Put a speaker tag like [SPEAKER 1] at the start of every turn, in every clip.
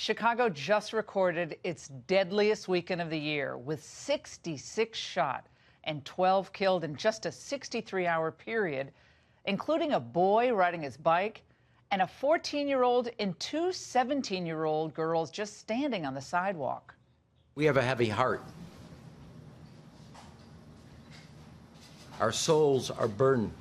[SPEAKER 1] Chicago just recorded its deadliest weekend of the year with 66 shot and 12 killed in just a 63-hour period, including a boy riding his bike and a 14-year-old and two 17-year-old girls just standing on the sidewalk.
[SPEAKER 2] We have a heavy heart. Our souls are burdened.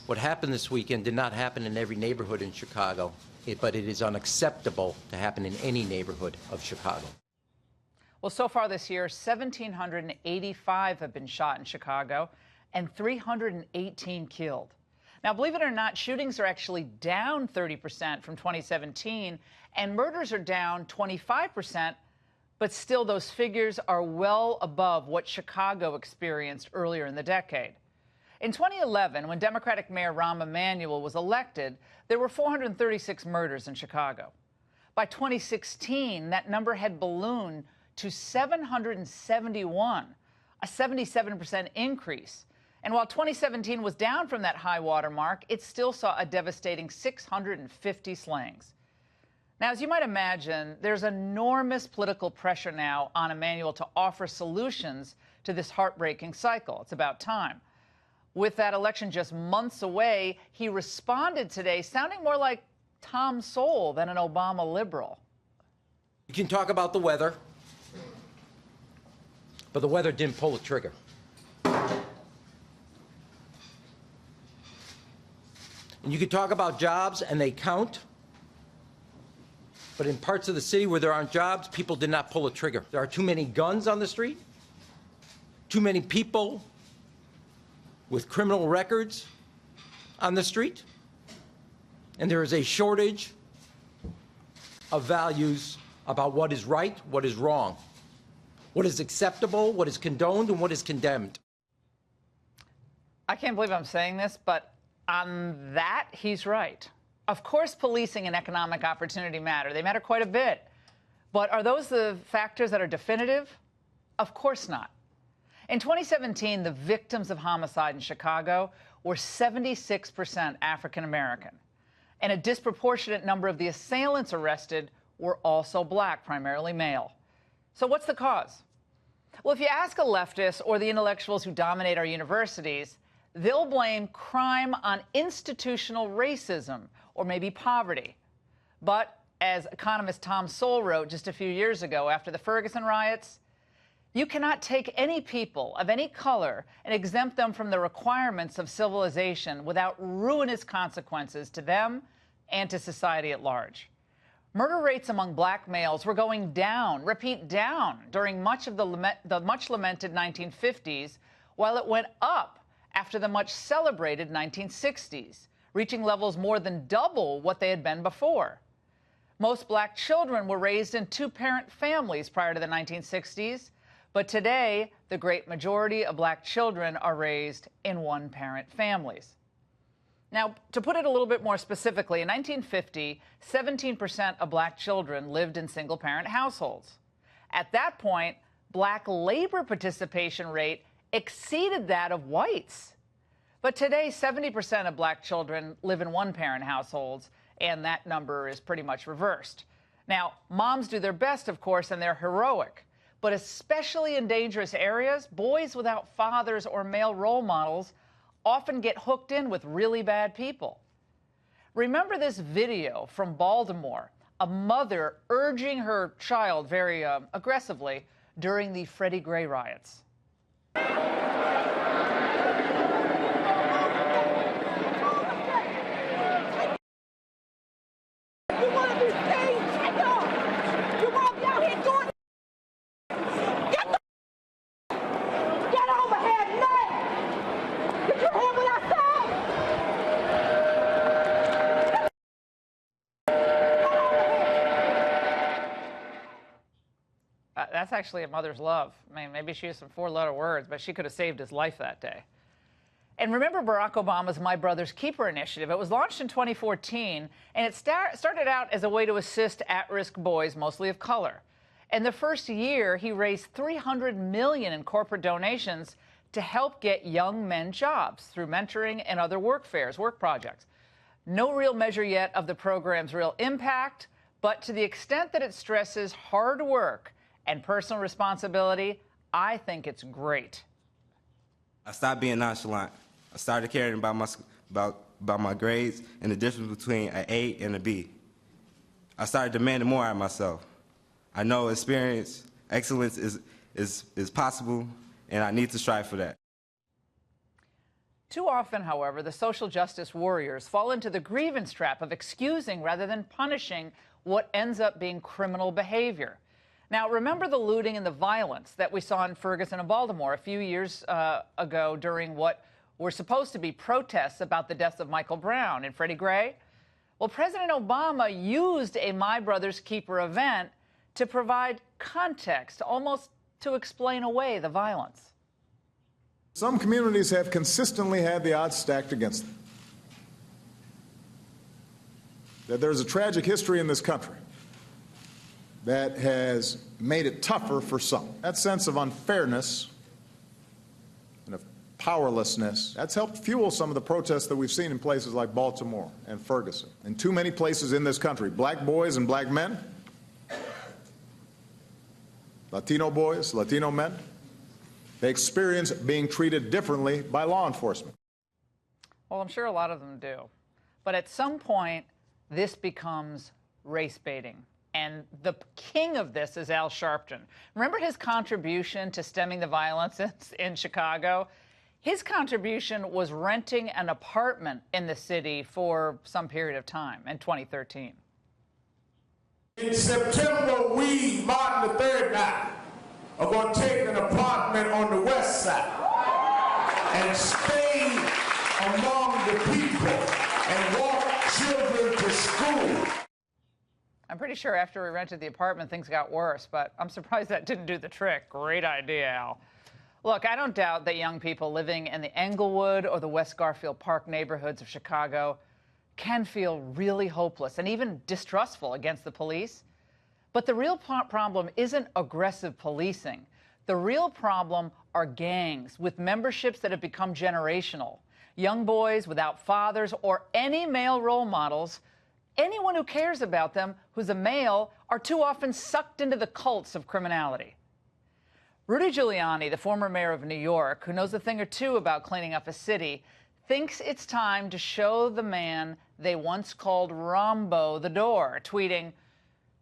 [SPEAKER 2] What happened this weekend did not happen in every neighborhood in Chicago, but it is unacceptable to happen in any neighborhood of Chicago.
[SPEAKER 1] Well, so far this year, 1,785 have been shot in Chicago and 318 killed. Now, believe it or not, shootings are actually down 30% from 2017, and murders are down 25%, but still those figures are well above what Chicago experienced earlier in the decade. In 2011, when Democratic Mayor Rahm Emanuel was elected, there were 436 murders in Chicago. By 2016, that number had ballooned to 771, a 77% increase. And while 2017 was down from that high water mark, it still saw a devastating 650 slayings. Now, as you might imagine, there's enormous political pressure now on Emanuel to offer solutions to this heartbreaking cycle. It's about time. With that election just months away, he responded today sounding more like Tom Sowell than an Obama liberal.
[SPEAKER 2] You can talk about the weather, but the weather didn't pull the trigger. And you can talk about jobs, and they count, but in parts of the city where there aren't jobs, people did not pull the trigger. There are too many guns on the street, too many people with criminal records on the street, and there is a shortage of values about what is right, what is wrong, what is acceptable, what is condoned, and what is condemned.
[SPEAKER 1] I can't believe I'm saying this, but on that, he's right. Of course, policing and economic opportunity matter. They matter quite a bit. But are those the factors that are definitive? Of course not. In 2017, the victims of homicide in Chicago were 76% African American, and a disproportionate number of the assailants arrested were also black, primarily male. So what's the cause? Well, if you ask a leftist or the intellectuals who dominate our universities, they'll blame crime on institutional racism or maybe poverty. But as economist Tom Sowell wrote just a few years ago after the Ferguson riots, you cannot take any people of any color and exempt them from the requirements of civilization without ruinous consequences to them and to society at large. Murder rates among black males were going down, repeat down, during much of the much-lamented 1950s, while it went up after the much-celebrated 1960s, reaching levels more than double what they had been before. Most black children were raised in two-parent families prior to the 1960s, but today, the great majority of black children are raised in one-parent families. Now, to put it a little bit more specifically, in 1950, 17% of black children lived in single-parent households. At that point, black labor participation rate exceeded that of whites. But today, 70% of black children live in one-parent households, and that number is pretty much reversed. Now, moms do their best, of course, and they're heroic. But especially in dangerous areas, boys without fathers or male role models often get hooked in with really bad people. Remember this video from Baltimore, a mother urging her child very aggressively during the Freddie Gray riots. That's actually a mother's love. I mean, maybe she used some four-letter words, but she could have saved his life that day. And remember Barack Obama's My Brother's Keeper initiative. It was launched in 2014, and it started out as a way to assist at-risk boys, mostly of color. In the first year, he raised $300 million in corporate donations to help get young men jobs through mentoring and other work fairs, work projects. No real measure yet of the program's real impact, But to the extent that it stresses hard work and personal responsibility, I think it's great.
[SPEAKER 3] I stopped being nonchalant. I started caring about my grades and the difference between an A and a B. I started demanding more out of myself. I know excellence is possible, and I need to strive for that.
[SPEAKER 1] Too often, however, the social justice warriors fall into the grievance trap of excusing rather than punishing what ends up being criminal behavior. Now, remember the looting and the violence that we saw in Ferguson and Baltimore a few years ago during what were supposed to be protests about the deaths of Michael Brown and Freddie Gray? Well, President Obama used a My Brother's Keeper event to provide context, almost to explain away the violence.
[SPEAKER 4] Some communities have consistently had the odds stacked against them. That there's a tragic history in this country that has made it tougher for some. That sense of unfairness and of powerlessness, that's helped fuel some of the protests that we've seen in places like Baltimore and Ferguson. In too many places in this country, black boys and black men, Latino boys, Latino men, they experience being treated differently by law enforcement.
[SPEAKER 1] Well, I'm sure a lot of them do. But at some point, this becomes race baiting. And the king of this is Al Sharpton. Remember his contribution to stemming the violence in Chicago? His contribution was renting an apartment in the city for some period of time in 2013.
[SPEAKER 5] In September, we, Martin III and I, are going to take an apartment on the west side and stay among the people and walk children to school.
[SPEAKER 1] I'm pretty sure after we rented the apartment, things got worse, but I'm surprised that didn't do the trick. Great idea, Al. Look, I don't doubt that young people living in the Englewood or the West Garfield Park neighborhoods of Chicago can feel really hopeless and even distrustful against the police. But the real problem isn't aggressive policing. The real problem are gangs with memberships that have become generational. Young boys without fathers or any male role models. Anyone who cares about them who's a male are too often sucked into the cults of criminality. Rudy Giuliani, the former mayor of New York, who knows a thing or two about cleaning up a city, thinks it's time to show the man they once called Rombo the door, tweeting,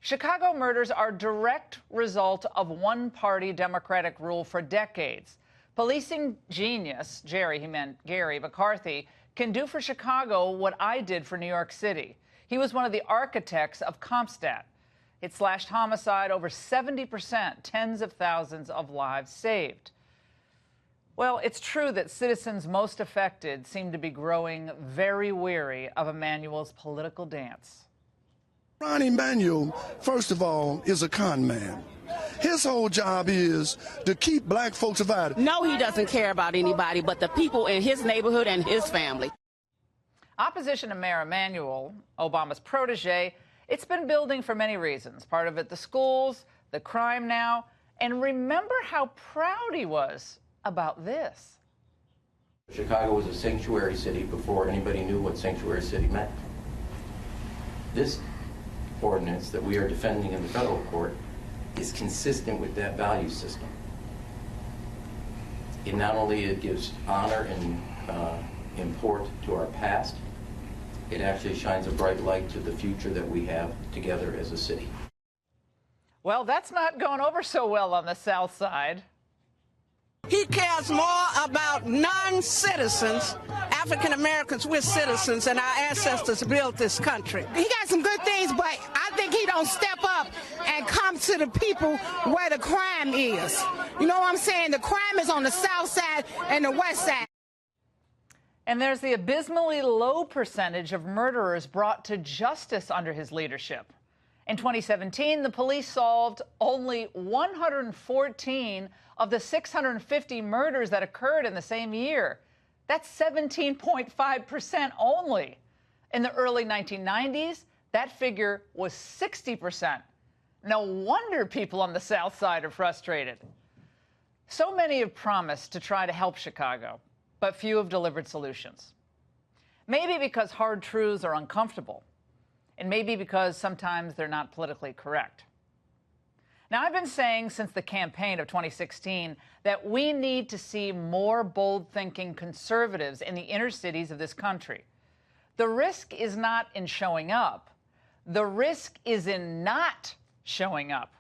[SPEAKER 1] "Chicago murders are a direct result of one-party Democratic rule for decades. Policing genius," he meant Gary McCarthy, "can do for Chicago what I did for New York City. He was one of the architects of CompStat. It slashed homicide over 70%, tens of thousands of lives saved." Well, it's true that citizens most affected seem to be growing very weary of Emanuel's political dance.
[SPEAKER 6] Ron Emanuel, first of all, is a con man. His whole job is to keep black folks divided.
[SPEAKER 7] No, he doesn't care about anybody but the people in his neighborhood and his family.
[SPEAKER 1] Opposition to Mayor Emanuel, Obama's protege, it's been building for many reasons. Part of it, the schools, the crime now, and remember how proud he was about this.
[SPEAKER 2] Chicago was a sanctuary city before anybody knew what sanctuary city meant. This ordinance that we are defending in the federal court is consistent with that value system. It not only gives honor and import to our past, it actually shines a bright light to the future that we have together as a city.
[SPEAKER 1] Well, that's not going over so well on the South Side.
[SPEAKER 7] He cares more about non-citizens, African Americans with citizens, and our ancestors built this country.
[SPEAKER 8] He got some good things, but I think he don't step up and come to the people where the crime is. You know what I'm saying? The crime is on the South Side and the West Side.
[SPEAKER 1] And there's the abysmally low percentage of murderers brought to justice under his leadership. In 2017, the police solved only 114 of the 650 murders that occurred in the same year. That's 17.5% only. In the early 1990s, that figure was 60%. No wonder people on the South Side are frustrated. So many have promised to try to help Chicago, but few have delivered solutions. Maybe because hard truths are uncomfortable. and maybe because sometimes they're not politically correct. Now, I've been saying since the campaign of 2016 that we need to see more bold-thinking conservatives in the inner cities of this country. The risk is not in showing up. The risk is in not showing up.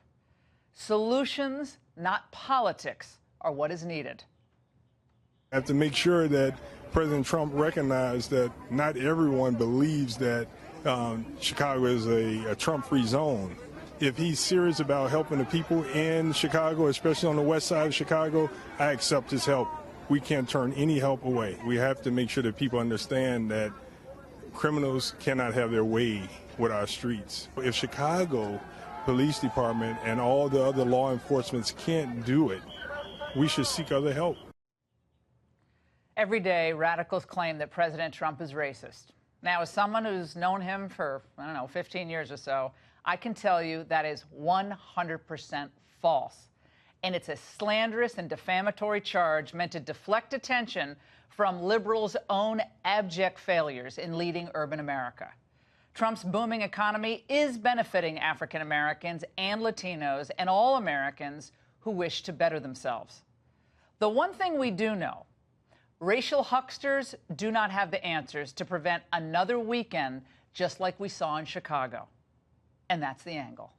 [SPEAKER 1] Solutions, not politics, are what is needed.
[SPEAKER 9] I have to make sure that President Trump recognized that not everyone believes that Chicago is a Trump-free zone. If he's serious about helping the people in Chicago, especially on the west side of Chicago, I accept his help. We can't turn any help away. We have to make sure that people understand that criminals cannot have their way with our streets. If Chicago Police Department and all the other law enforcement can't do it, we should seek other help.
[SPEAKER 1] Every day, radicals claim that President Trump is racist. Now, as someone who's known him for, 15 years or so, I can tell you that is 100% false. And it's a slanderous and defamatory charge meant to deflect attention from liberals' own abject failures in leading urban America. Trump's booming economy is benefiting African Americans and Latinos and all Americans who wish to better themselves. The one thing we do know, racial hucksters do not have the answers to prevent another weekend just like we saw in Chicago. And that's the angle.